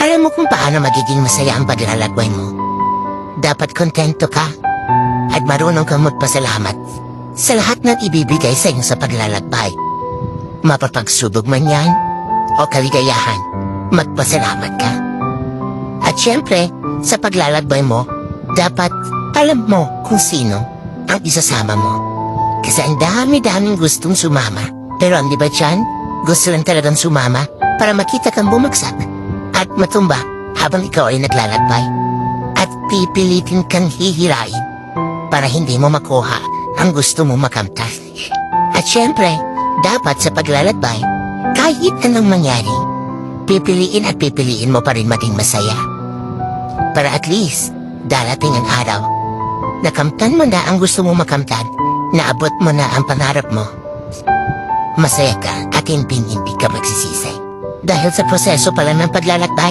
Alam mo kung paano magiging masaya ang paglalakbay mo. Dapat kontento ka at marunong kang magpasalamat sa lahat ng ibibigay sa iyo sa paglalakbay. Mapapagsubok man yan o kaligayahan, magpasalamat ka. At syempre, sa paglalakbay mo, dapat alam mo kung sino ang isasama mo. Kasi ang dami-daming gustong sumama. Pero ang di ba dyan, gusto lang talagang sumama para makita kang bumagsak at matumba habang ikaw ay naglalakbay. At pipilitin kang hihirain para hindi mo makuha ang gusto mo makamtan. At syempre, dapat sa paglalakbay, kahit anong mangyari, pipiliin mo pa rin maging masaya. Para at least, darating ang araw, nakamtan mo na ang gusto mo makamtan, naabot mo na ang pangarap mo. Masaya ka at hindi ka magsisisi. Dahil sa proseso pala ng paglalakbay,